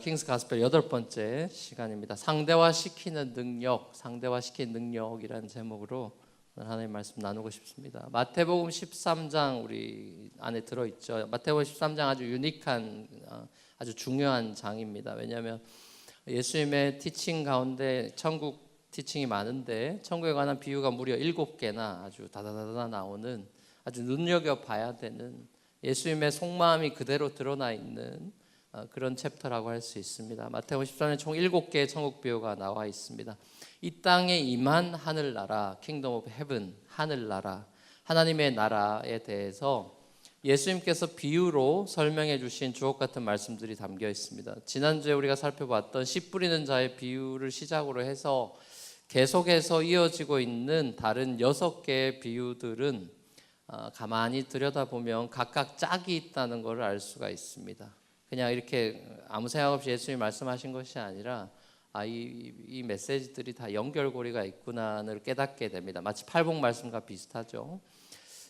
킹스 가스펠 8번째 시간입니다. 상대화시키는 능력이라는 제목으로 오늘 하나님의 말씀 나누고 싶습니다. 마태복음 13장 우리 안에 들어있죠. 마태복음 13장 아주 유니크한 아주 중요한 장입니다. 왜냐하면 예수님의 티칭 가운데 천국 티칭이 많은데 천국에 관한 비유가 무려 7개나 아주 다다다다 나오는 아주 눈여겨봐야 되는 예수님의 속마음이 그대로 드러나 있는 그런 챕터라고 할 수 있습니다. 마태복음 13장에 총 7개의 천국 비유가 나와 있습니다. 이 땅에 임한 하늘나라, 킹덤 오브 헤븐, 하늘나라, 하나님의 나라에 대해서 예수님께서 비유로 설명해 주신 주옥 같은 말씀들이 담겨 있습니다. 지난주에 우리가 살펴봤던 씨 뿌리는 자의 비유를 시작으로 해서 계속해서 이어지고 있는 다른 6개의 비유들은 가만히 들여다보면 각각 짝이 있다는 것을 알 수가 있습니다. 그냥 이렇게 아무 생각 없이 예수님이 말씀하신 것이 아니라 이 메시지들이 다 연결고리가 있구나를 깨닫게 됩니다. 마치 팔복 말씀과 비슷하죠.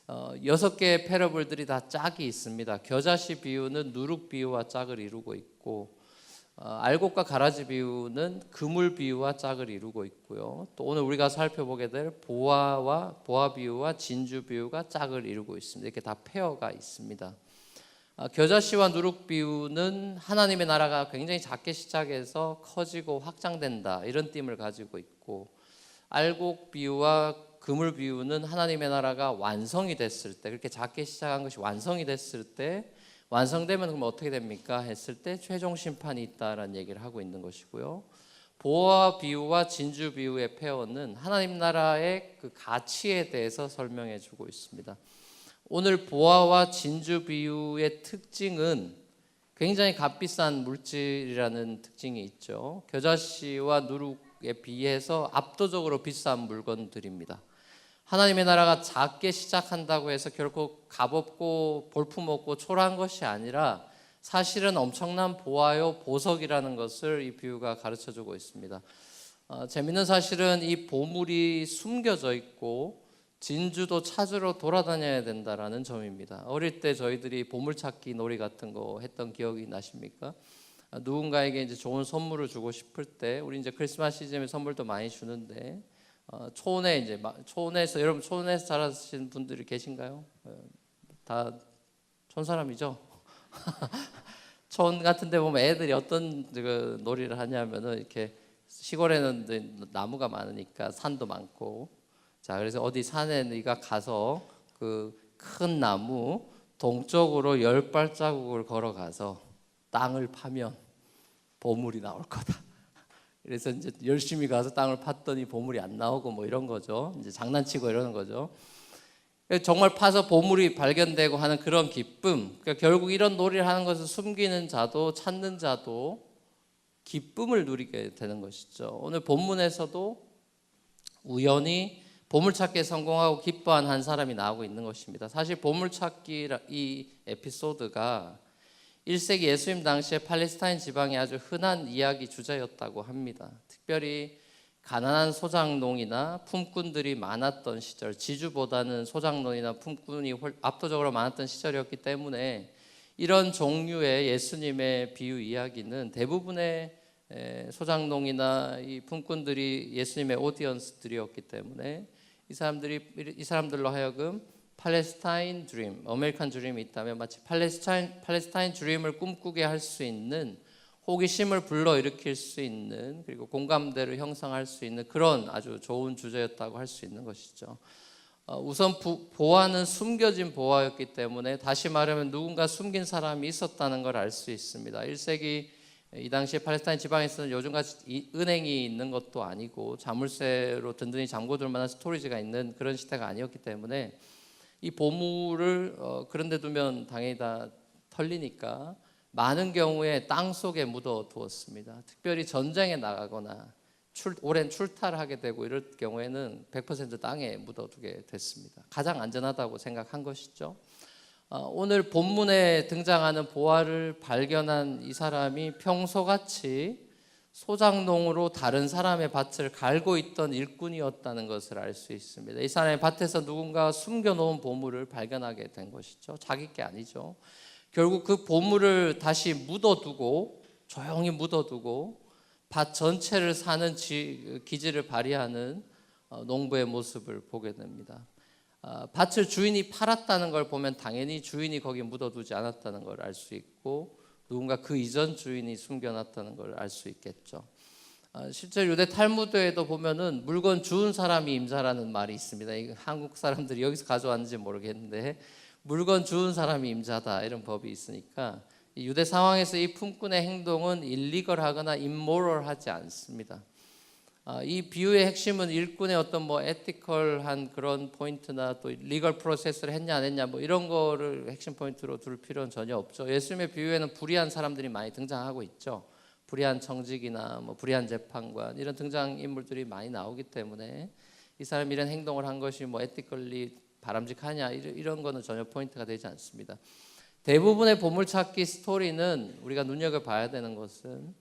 6개의 패러블들이 다 짝이 있습니다. 겨자씨 비유는 누룩 비유와 짝을 이루고 있고, 알곡과 가라지 비유는 그물 비유와 짝을 이루고 있고요. 또 오늘 우리가 살펴보게 될 보아 비유와 진주 비유가 짝을 이루고 있습니다. 이렇게 다 페어가 있습니다. 겨자씨와 누룩 비유는 하나님의 나라가 굉장히 작게 시작해서 커지고 확장된다, 이런 띠임을 가지고 있고, 알곡 비유와 그물 비유는 하나님의 나라가 완성이 됐을 때, 그렇게 작게 시작한 것이 완성이 됐을 때, 완성되면 그럼 어떻게 됩니까? 했을 때 최종 심판이 있다라는 얘기를 하고 있는 것이고요. 보아 비유와 진주 비유의 페어는 하나님 나라의 그 가치에 대해서 설명해 주고 있습니다. 오늘 보아와 진주 비유의 특징은 굉장히 값비싼 물질이라는 특징이 있죠. 겨자씨와 누룩에 비해서 압도적으로 비싼 물건들입니다. 하나님의 나라가 작게 시작한다고 해서 결코 값없고 볼품없고 초라한 것이 아니라 사실은 엄청난 보화요 보석이라는 것을 이 비유가 가르쳐주고 있습니다. 재밌는 사실은 이 보물이 숨겨져 있고 진주도 찾으러 돌아다녀야 된다라는 점입니다. 어릴 때 저희들이 보물찾기 놀이 같은 거 했던 기억이 나십니까? 누군가에게 이제 좋은 선물을 주고 싶을 때, 우리 이제 크리스마스 시즌에 선물도 많이 주는데, 촌에서 여러분 촌에서 자라신 분들이 계신가요? 다 촌 사람이죠? 촌 같은데 보면 애들이 어떤 그 놀이를 하냐면은 이렇게 시골에는 나무가 많으니까 산도 많고, 자 그래서 어디 산에 네가 가서 그 큰 나무 동쪽으로 10발자국을 걸어가서 땅을 파면 보물이 나올 거다. 그래서 이제 열심히 가서 땅을 팠더니 보물이 안 나오고 뭐 이런 거죠. 이제 장난치고 이러는 거죠. 정말 파서 보물이 발견되고 하는 그런 기쁨. 그러니까 결국 이런 놀이를 하는 것을 숨기는 자도 찾는 자도 기쁨을 누리게 되는 것이죠. 오늘 본문에서도 우연히 보물찾기에 성공하고 기뻐한 한 사람이 나오고 있는 것입니다. 사실 보물찾기 이 에피소드가 1세기 예수님 당시에 팔레스타인 지방에 아주 흔한 이야기 주제였다고 합니다. 특별히 가난한 소작농이나 품꾼들이 많았던 시절, 지주보다는 소작농이나 품꾼이 압도적으로 많았던 시절이었기 때문에 이런 종류의 예수님의 비유 이야기는 대부분의 소작농이나 이 품꾼들이 예수님의 오디언스들이었기 때문에 이 사람들로 하여금 팔레스타인 드림, 아메리칸 드림이 있다면 마치 팔레스타인 드림을 꿈꾸게 할 수 있는, 호기심을 불러일으킬 수 있는, 그리고 공감대를 형성할 수 있는 그런 아주 좋은 주제였다고 할 수 있는 것이죠. 우선 보화는 숨겨진 보화였기 때문에, 다시 말하면 누군가 숨긴 사람이 있었다는 걸 알 수 있습니다. 1세기 이 당시에 팔레스타인 지방에서는 요즘같이 은행이 있는 것도 아니고 자물쇠로 든든히 잠궈둘 만한 스토리지가 있는 그런 시대가 아니었기 때문에 이 보물을 그런 데 두면 당연히 다 털리니까 많은 경우에 땅 속에 묻어 두었습니다. 특별히 전쟁에 나가거나 오랜 출타를 하게 되고 이럴 경우에는 100% 땅에 묻어두게 됐습니다. 가장 안전하다고 생각한 것이죠. 오늘 본문에 등장하는 보화를 발견한 이 사람이 평소같이 소작농으로 다른 사람의 밭을 갈고 있던 일꾼이었다는 것을 알 수 있습니다. 이 사람의 밭에서 누군가 숨겨놓은 보물을 발견하게 된 것이죠. 자기 게 아니죠. 결국 그 보물을 다시 묻어두고 조용히 묻어두고 밭 전체를 사는 기질을 발휘하는 농부의 모습을 보게 됩니다. 밭을 주인이 팔았다는 걸 보면 당연히 주인이 거기 묻어두지 않았다는 걸 알 수 있고 누군가 그 이전 주인이 숨겨놨다는 걸 알 수 있겠죠. 실제 유대 탈무드에도 보면은 물건 주운 사람이 임자라는 말이 있습니다. 이거 한국 사람들이 여기서 가져왔는지 모르겠는데 물건 주운 사람이 임자다 이런 법이 있으니까 이 유대 상황에서 이 품꾼의 행동은 일리걸하거나 임모럴하지 않습니다. 이 비유의 핵심은 일꾼의 어떤 에티컬한 그런 포인트나 또 리걸 프로세스를 했냐 안 했냐 이런 거를 핵심 포인트로 둘 필요는 전혀 없죠. 예수님의 비유에는 불의한 사람들이 많이 등장하고 있죠. 불의한 청직이나 불의한 재판관 이런 등장 인물들이 많이 나오기 때문에 이 사람이 이런 행동을 한 것이 에티컬리 바람직하냐 이런 거는 전혀 포인트가 되지 않습니다. 대부분의 보물찾기 스토리는 우리가 눈여겨봐야 되는 것은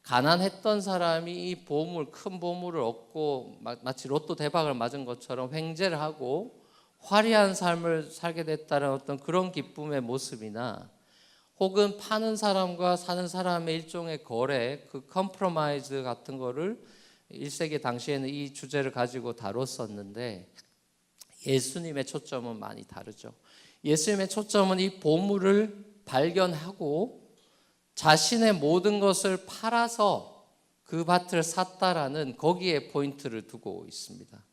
가난했던 사람이 이 큰 보물을 얻고 마치 로또 대박을 맞은 것처럼 횡재를 하고 화려한 삶을 살게 됐다는 어떤 그런 기쁨의 모습이나 혹은 파는 사람과 사는 사람의 일종의 거래, 그 컴프로마이즈 같은 거를 1세기 당시에는 이 주제를 가지고 다뤘었는데 예수님의 초점은 많이 다르죠. 예수님의 초점은 이 보물을 발견하고 자신의 모든 것을 팔아서 그 밭을 샀다라는 거기에 포인트를 두고 있습니다.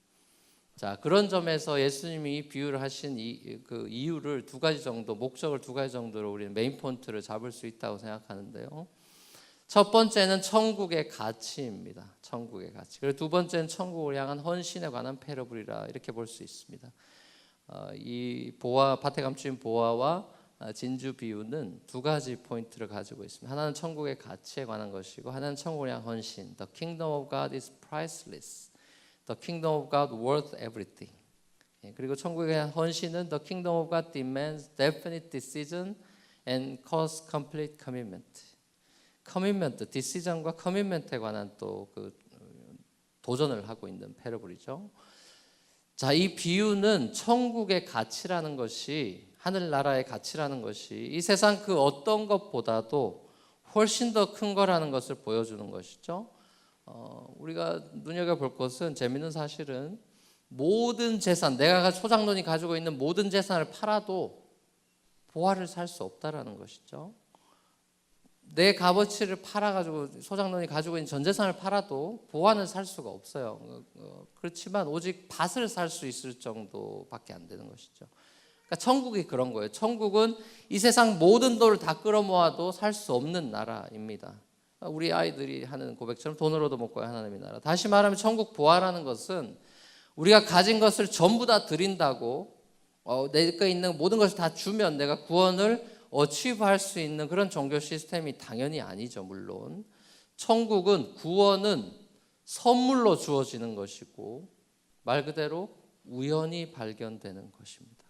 자, 그런 점에서 예수님이 이 비유를 하신 그 이유를 두 가지 정도, 목적을 두 가지 정도로 우리는 메인 포인트를 잡을 수 있다고 생각하는데요. 첫 번째는 천국의 가치입니다. 천국의 가치. 그리고 두 번째는 천국을 향한 헌신에 관한 패러블이라 이렇게 볼 수 있습니다. 이 밭에 감추인 보화와 진주 비유는 두 가지 포인트를 가지고 있습니다. 하나는 천국의 가치에 관한 것이고 하나는 천국을 향한 헌신. The kingdom of God is priceless. The kingdom of God worth everything. 그리고 천국에 대한 헌신은 The kingdom of God demands definite decision and cause complete commitment. 커미트먼트, 디시전과 커미트먼트에 관한 또 그 도전을 하고 있는 패러블이죠. 자, 이 비유는 천국의 가치라는 것이 하늘나라의 가치라는 것이 이 세상 그 어떤 것보다도 훨씬 더 큰 거라는 것을 보여주는 것이죠. 우리가 눈여겨볼 것은 재미있는 사실은 모든 재산, 내가 소장론이 가지고 있는 모든 재산을 팔아도 보화를 살 수 없다라는 것이죠. 내 값어치를 팔아가지고 소장론이 가지고 있는 전 재산을 팔아도 보화는 살 수가 없어요. 그렇지만 오직 밭을 살 수 있을 정도밖에 안 되는 것이죠. 그러니까 천국이 그런 거예요. 천국은 이 세상 모든 돈을 다 끌어모아도 살 수 없는 나라입니다. 우리 아이들이 하는 고백처럼 돈으로도 못 구할 하나님의 나라. 다시 말하면 천국 보화라는 것은 우리가 가진 것을 전부 다 드린다고 내가 있는 모든 것을 다 주면 내가 구원을 어치브할 수 있는 그런 종교 시스템이 당연히 아니죠. 물론 천국은 구원은 선물로 주어지는 것이고 말 그대로 우연히 발견되는 것입니다.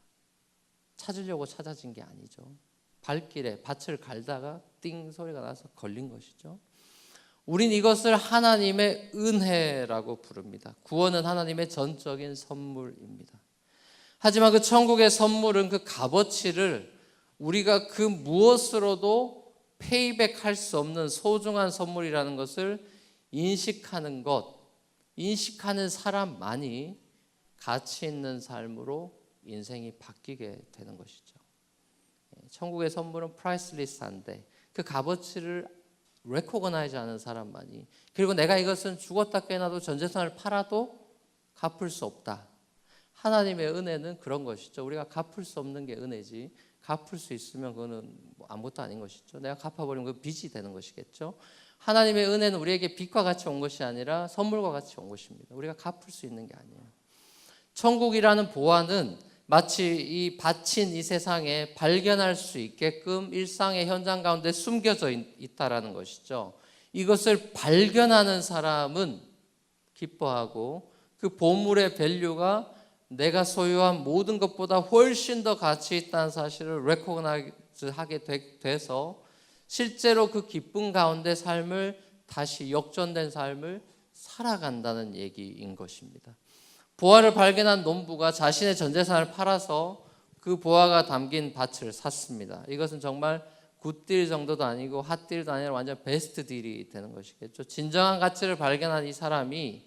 찾으려고 찾아진 게 아니죠. 발길에 밭을 갈다가 띵 소리가 나서 걸린 것이죠. 우린 이것을 하나님의 은혜라고 부릅니다. 구원은 하나님의 전적인 선물입니다. 하지만 그 천국의 선물은 그 값어치를 우리가 그 무엇으로도 페이백할 수 없는 소중한 선물이라는 것을 인식하는 사람만이 가치 있는 삶으로 인생이 바뀌게 되는 것이죠. 천국의 선물은 프라이스리스한데 그 값어치를 레코그나이즈 하는 사람만이, 그리고 내가 이것은 죽었다 깨어나도 전 재산을 팔아도 갚을 수 없다. 하나님의 은혜는 그런 것이죠. 우리가 갚을 수 없는 게 은혜지 갚을 수 있으면 그거는 아무것도 아닌 것이죠. 내가 갚아버리면 그 빚이 되는 것이겠죠. 하나님의 은혜는 우리에게 빚과 같이 온 것이 아니라 선물과 같이 온 것입니다. 우리가 갚을 수 있는 게 아니에요. 천국이라는 보화는 마치 이 갇힌 이 세상에 발견할 수 있게끔 일상의 현장 가운데 숨겨져 있다라는 것이죠. 이것을 발견하는 사람은 기뻐하고 그 보물의 밸류가 내가 소유한 모든 것보다 훨씬 더 가치 있다는 사실을 레코그나이즈 하게 돼서 실제로 그 기쁨 가운데 삶을 다시 역전된 삶을 살아간다는 얘기인 것입니다. 보화를 발견한 농부가 자신의 전 재산을 팔아서 그 보화가 담긴 밭을 샀습니다. 이것은 정말 굿딜 정도도 아니고 핫딜도 아니라 완전 베스트 딜이 되는 것이겠죠. 진정한 가치를 발견한 이 사람이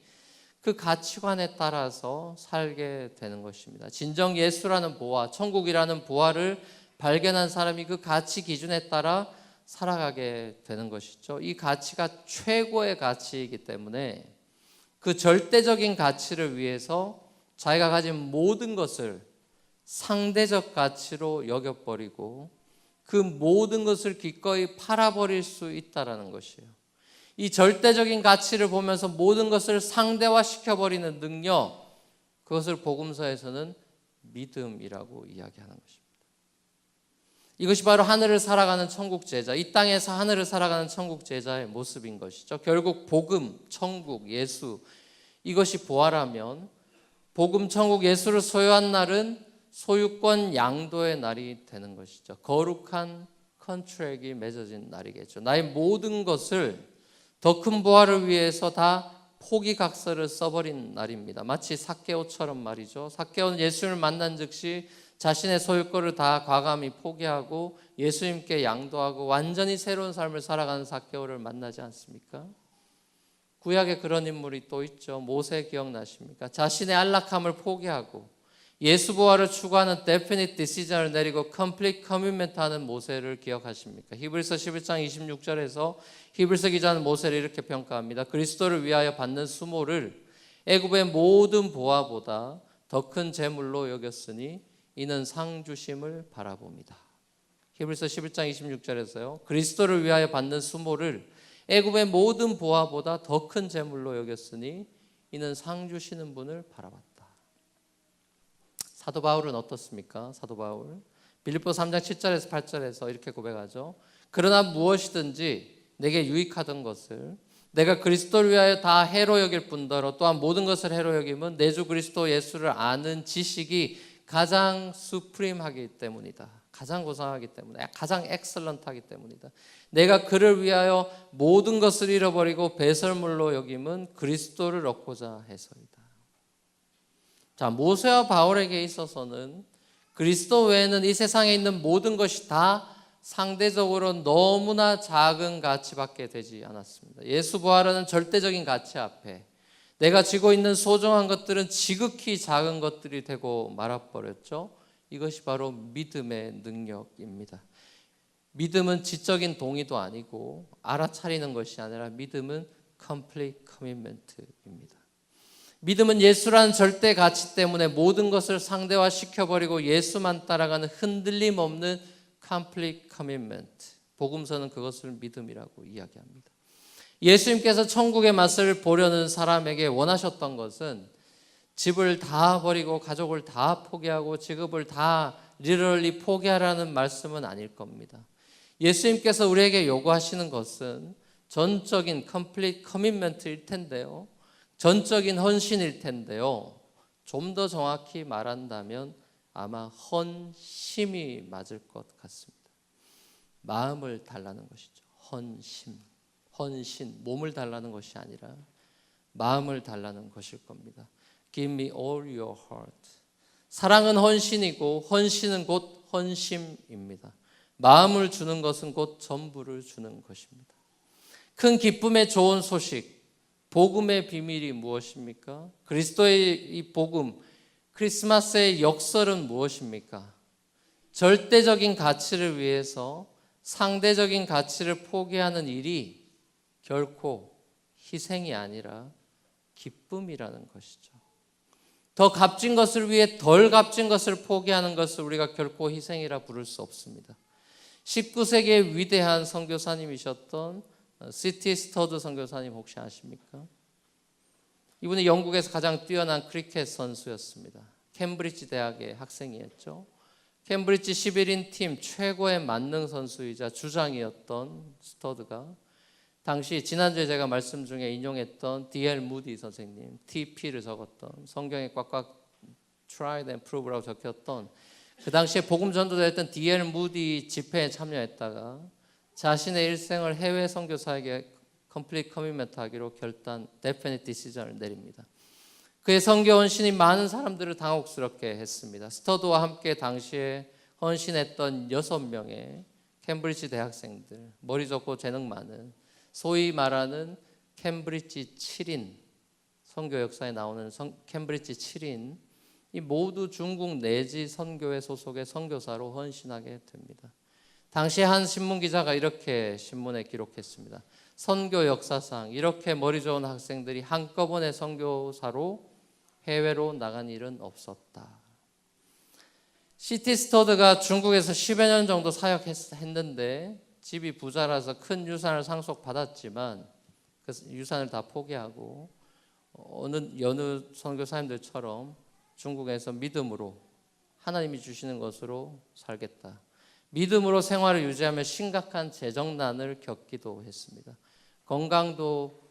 그 가치관에 따라서 살게 되는 것입니다. 진정 예수라는 보화, 천국이라는 보화를 발견한 사람이 그 가치 기준에 따라 살아가게 되는 것이죠. 이 가치가 최고의 가치이기 때문에 그 절대적인 가치를 위해서 자기가 가진 모든 것을 상대적 가치로 여겨버리고 그 모든 것을 기꺼이 팔아버릴 수 있다는 것이에요. 이 절대적인 가치를 보면서 모든 것을 상대화시켜버리는 능력, 그것을 복음서에서는 믿음이라고 이야기하는 것입니다. 이것이 바로 하늘을 살아가는 천국 제자, 이 땅에서 하늘을 살아가는 천국 제자의 모습인 것이죠. 결국 복음, 천국, 예수, 이것이 부활하면 복음, 천국, 예수를 소유한 날은 소유권 양도의 날이 되는 것이죠. 거룩한 컨트랙이 맺어진 날이겠죠. 나의 모든 것을 더 큰 부활을 위해서 다 포기각서를 써버린 날입니다. 마치 삭개오처럼 말이죠. 삭개오는 예수를 만난 즉시 자신의 소유권을 다 과감히 포기하고 예수님께 양도하고 완전히 새로운 삶을 살아가는 삭개오를 만나지 않습니까? 구약에 그런 인물이 또 있죠. 모세 기억나십니까? 자신의 안락함을 포기하고 예수 부활을 추구하는 definite decision을 내리고 complete commitment 하는 모세를 기억하십니까? 히브리서 11장 26절에서 히브리서 기자는 모세를 이렇게 평가합니다. 그리스도를 위하여 받는 수모를 애굽의 모든 보화보다 더 큰 재물로 여겼으니 이는 상 주심을 바라봅니다. 히브리서 11장 26절에서요. 그리스도를 위하여 받는 수모를 애굽의 모든 보화보다 더 큰 재물로 여겼으니 이는 상 주시는 분을 바라봤다. 사도 바울은 어떻습니까? 사도 바울 빌립보 3장 7절에서 8절에서 이렇게 고백하죠. 그러나 무엇이든지 내게 유익하던 것을 내가 그리스도를 위하여 다 해로 여길 뿐더러 또한 모든 것을 해로 여김은 내 주 그리스도 예수를 아는 지식이 가장 수프림하기 때문이다. 가장 고상하기 때문에, 가장 엑셀런트하기 때문이다. 내가 그를 위하여 모든 것을 잃어버리고 배설물로 여김은 그리스도를 얻고자 해서이다. 자, 모세와 바울에게 있어서는 그리스도 외에는 이 세상에 있는 모든 것이 다 상대적으로 너무나 작은 가치밖에 되지 않았습니다. 예수 부활하는 절대적인 가치 앞에 내가 쥐고 있는 소중한 것들은 지극히 작은 것들이 되고 말아버렸죠. 이것이 바로 믿음의 능력입니다. 믿음은 지적인 동의도 아니고 알아차리는 것이 아니라 믿음은 complete commitment입니다. 믿음은 예수라는 절대 가치 때문에 모든 것을 상대화시켜버리고 예수만 따라가는 흔들림 없는 complete commitment. 복음서는 그것을 믿음이라고 이야기합니다. 예수님께서 천국의 맛을 보려는 사람에게 원하셨던 것은 집을 다 버리고 가족을 다 포기하고 직업을 다 리얼리 포기하라는 말씀은 아닐 겁니다. 예수님께서 우리에게 요구하시는 것은 전적인 complete commitment일 텐데요. 전적인 헌신일 텐데요. 좀 더 정확히 말한다면 아마 헌심이 맞을 것 같습니다. 마음을 달라는 것이죠. 헌신, 몸을 달라는 것이 아니라 마음을 달라는 것일 겁니다. Give me all your heart. 사랑은 헌신이고 헌신은 곧 헌심입니다. 마음을 주는 것은 곧 전부를 주는 것입니다. 큰 기쁨의 좋은 소식, 복음의 비밀이 무엇입니까? 그리스도의 이 복음, 크리스마스의 역설은 무엇입니까? 절대적인 가치를 위해서 상대적인 가치를 포기하는 일이 결코 희생이 아니라 기쁨이라는 것이죠. 더 값진 것을 위해 덜 값진 것을 포기하는 것을 우리가 결코 희생이라 부를 수 없습니다. 19세기의 위대한 선교사님이셨던 C.T. 스터드 선교사님 혹시 아십니까? 이분이 영국에서 가장 뛰어난 크리켓 선수였습니다. 캠브리지 대학의 학생이었죠. 캠브리지 11인 팀 최고의 만능 선수이자 주장이었던 스터드가 당시 지난주에 제가 말씀 중에 인용했던 D.L. 무디 선생님 TP를 적었던 성경에 꽉꽉 Tried and Prove라고 적혔던 그 당시에 복음 전도자였던 D.L. 무디 집회에 참여했다가 자신의 일생을 해외 선교사에게 컴플리트 커미트먼트 하기로 결단 데피니트 디시전을 내립니다. 그의 선교 헌신이 많은 사람들을 당혹스럽게 했습니다. 스터드와 함께 당시에 헌신했던 6명의 캠브리지 대학생들, 머리 좋고 재능 많은, 소위 말하는 캠브리지 7인, 선교 역사에 나오는 캠브리지 7인, 이 모두 중국 내지 선교회 소속의 선교사로 헌신하게 됩니다. 당시 한 신문 기자가 이렇게 신문에 기록했습니다. 선교 역사상 이렇게 머리 좋은 학생들이 한꺼번에 선교사로 해외로 나간 일은 없었다. 시티 스터드가 중국에서 10여 년 정도 사역했는데 집이 부자라서 큰 유산을 상속받았지만 그 유산을 다 포기하고 여느 선교사님들처럼 중국에서 믿음으로 하나님이 주시는 것으로 살겠다. 믿음으로 생활을 유지하며 심각한 재정난을 겪기도 했습니다. 건강도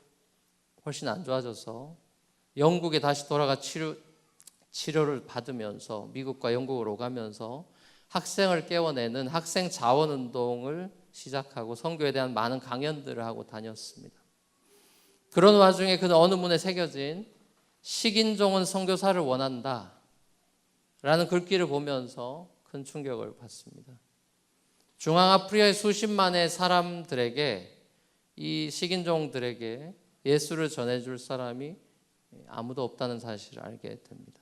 훨씬 안 좋아져서 영국에 다시 돌아가 치료를 받으면서 미국과 영국으로 오가면서 학생을 깨워내는 학생 자원운동을 시작하고 선교에 대한 많은 강연들을 하고 다녔습니다. 그런 와중에 그는 어느 문에 새겨진 식인종은 선교사를 원한다 라는 글귀를 보면서 큰 충격을 받습니다. 중앙아프리카의 수십만의 사람들에게, 이 식인종들에게 예수를 전해줄 사람이 아무도 없다는 사실을 알게 됩니다.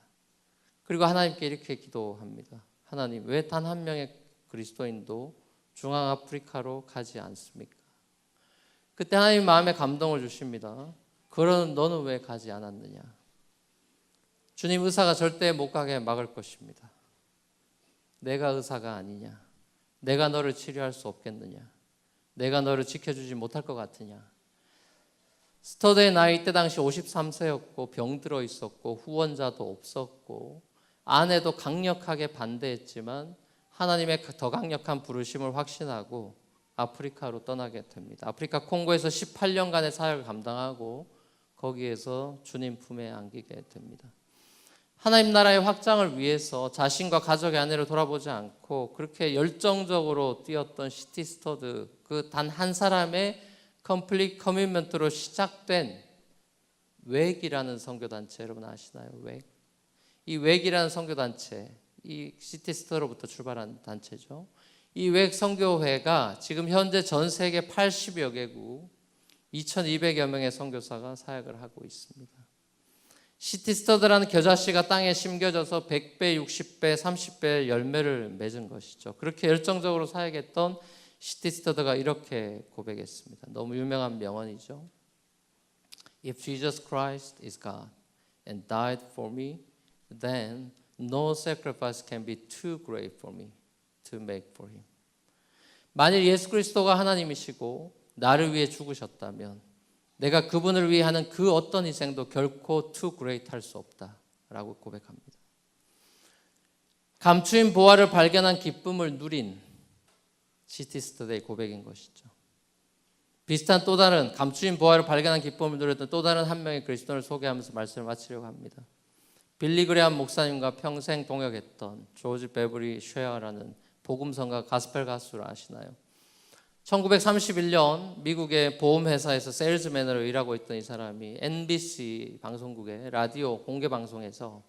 그리고 하나님께 이렇게 기도합니다. 하나님, 왜 단 한 명의 그리스도인도 중앙아프리카로 가지 않습니까? 그때 하나님 마음에 감동을 주십니다. 그러는 너는 왜 가지 않았느냐? 주님, 의사가 절대 못 가게 막을 것입니다. 내가 의사가 아니냐? 내가 너를 치료할 수 없겠느냐? 내가 너를 지켜주지 못할 것 같으냐? 스터드의 나이 때 당시 53세였고 병들어 있었고 후원자도 없었고 아내도 강력하게 반대했지만 하나님의 더 강력한 부르심을 확신하고 아프리카로 떠나게 됩니다. 아프리카 콩고에서 18년간의 사역을 감당하고 거기에서 주님 품에 안기게 됩니다. 하나님 나라의 확장을 위해서 자신과 가족의 아내를 돌아보지 않고 그렇게 열정적으로 뛰었던 시티 스터드, 그 단 한 사람의 컴플릿 커미트먼트로 시작된 웩이라는 선교단체, 여러분 아시나요? 웩. 이 웩이라는 선교단체, 이 시티 스터드로부터 출발한 단체죠. 이 웩 선교회가 지금 현재 전 세계 80여 개국 2200여 명의 선교사가 사역을 하고 있습니다. 시티 스터드라는 겨자씨가 땅에 심겨져서 100배, 60배, 30배 열매를 맺은 것이죠. 그렇게 열정적으로 사역했던 시티 스터드가 이렇게 고백했습니다. 너무 유명한 명언이죠. If Jesus Christ is God and died for me, then no sacrifice can be too great for me to make for him. 만일 예수 그리스도가 하나님이시고 나를 위해 죽으셨다면 내가 그분을 위해 하는 그 어떤 희생도 결코 too great 할 수 없다라고 고백합니다. 감추인 보화를 발견한 기쁨을 누린 시티 스터드의 고백인 것이죠. 비슷한 또 다른 감추인 보화를 발견한 기쁨을 누렸던 또 다른 한 명의 그리스도인을 소개하면서 말씀을 마치려고 합니다. 빌리 그레함 목사님과 평생 동역했던 조지 베버리 쉐어라는 복음성가 가스펠 가수를 아시나요? 1931년 미국의 보험회사에서 세일즈맨으로 일하고 있던 이 사람이 NBC 방송국의 라디오 공개방송에서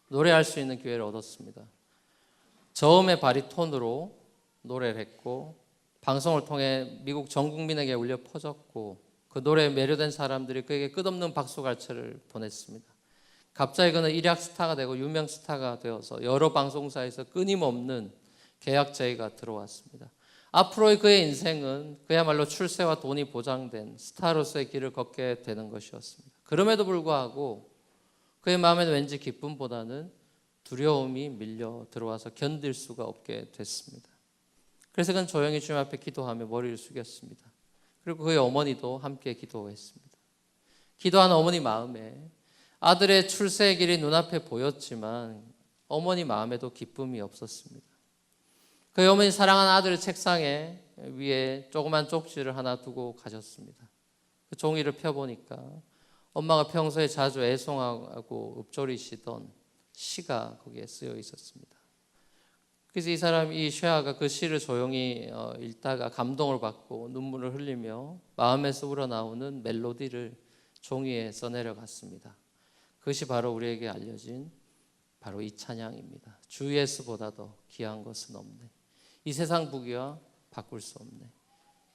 노래할 수 있는 기회를 얻었습니다. 저음의 바리톤으로 노래를 했고 방송을 통해 미국 전 국민에게 울려 퍼졌고 그 노래에 매료된 사람들이 그에게 끝없는 박수갈채를 보냈습니다. 갑자기 그는 일약 스타가 되고 유명 스타가 되어서 여러 방송사에서 끊임없는 계약 제의가 들어왔습니다. 앞으로의 그의 인생은 그야말로 출세와 돈이 보장된 스타로서의 길을 걷게 되는 것이었습니다. 그럼에도 불구하고 그의 마음에는 왠지 기쁨보다는 두려움이 밀려 들어와서 견딜 수가 없게 됐습니다. 그래서 그는 조용히 주님 앞에 기도하며 머리를 숙였습니다. 그리고 그의 어머니도 함께 기도했습니다. 기도한 어머니 마음에 아들의 출세의 길이 눈앞에 보였지만 어머니 마음에도 기쁨이 없었습니다. 그의 어머니 사랑하는 아들의 책상에 위에 조그만 쪽지를 하나 두고 가셨습니다. 그 종이를 펴보니까 엄마가 평소에 자주 애송하고 읊조리시던 시가 거기에 쓰여 있었습니다. 그래서 이 사람, 이 쉐아가 그 시를 조용히 읽다가 감동을 받고 눈물을 흘리며 마음에서 우러나오는 멜로디를 종이에 써내려갔습니다. 그것이 바로 우리에게 알려진 바로 이 찬양입니다. 주 예수보다도 귀한 것은 없네. 이 세상 부귀와 바꿀 수 없네.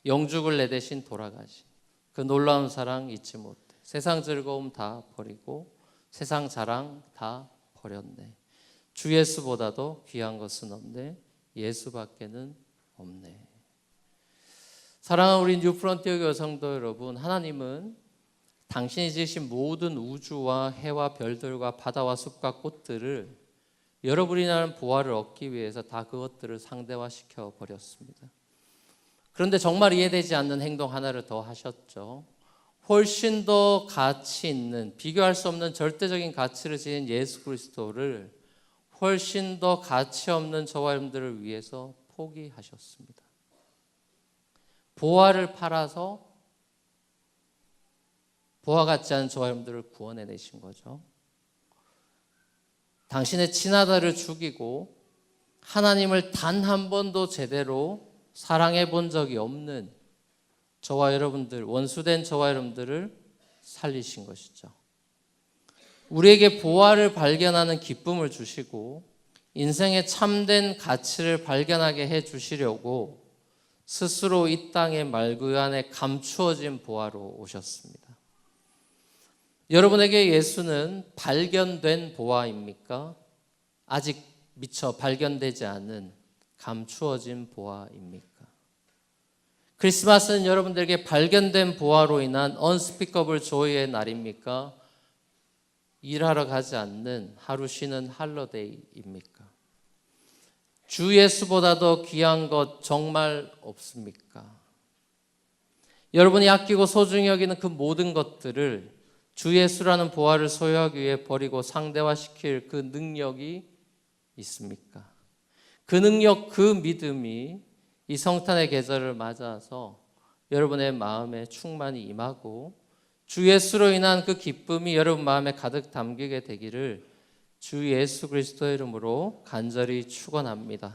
영죽을 내 대신 돌아가신 그 놀라운 사랑 잊지 못해. 세상 즐거움 다 버리고 세상 자랑 다 버렸네. 주 예수보다도 귀한 것은 없네. 예수밖에는 없네. 사랑하는 우리 뉴프론티어 교회 성도 여러분, 하나님은 당신이 지으신 모든 우주와 해와 별들과 바다와 숲과 꽃들을 여러분이 나는 보화를 얻기 위해서 다 그것들을 상대화시켜 버렸습니다. 그런데 정말 이해되지 않는 행동 하나를 더 하셨죠. 훨씬 더 가치 있는, 비교할 수 없는 절대적인 가치를 지닌 예수 그리스도를 훨씬 더 가치 없는 저와 여러분들을 위해서 포기하셨습니다. 보화를 팔아서 보화 같지 않은 저와 여러분들을 구원해내신 거죠. 당신의 친아들을 죽이고 하나님을 단 한 번도 제대로 사랑해 본 적이 없는 저와 여러분들, 원수된 저와 여러분들을 살리신 것이죠. 우리에게 보화를 발견하는 기쁨을 주시고 인생의 참된 가치를 발견하게 해 주시려고 스스로 이 땅의 말구 안에 감추어진 보화로 오셨습니다. 여러분에게 예수는 발견된 보화입니까? 아직 미처 발견되지 않은 감추어진 보화입니까? 크리스마스는 여러분들에게 발견된 보화로 인한 unspeakable joy의 날입니까? 일하러 가지 않는 하루 쉬는 할러데이입니까? 주 예수보다 더 귀한 것 정말 없습니까? 여러분이 아끼고 소중히 여기는 그 모든 것들을 주 예수라는 보화를 소유하기 위해 버리고 상대화시킬 그 능력이 있습니까? 그 능력, 그 믿음이 이 성탄의 계절을 맞아서 여러분의 마음에 충만히 임하고 주 예수로 인한 그 기쁨이 여러분 마음에 가득 담기게 되기를 주 예수 그리스도의 이름으로 간절히 축원합니다.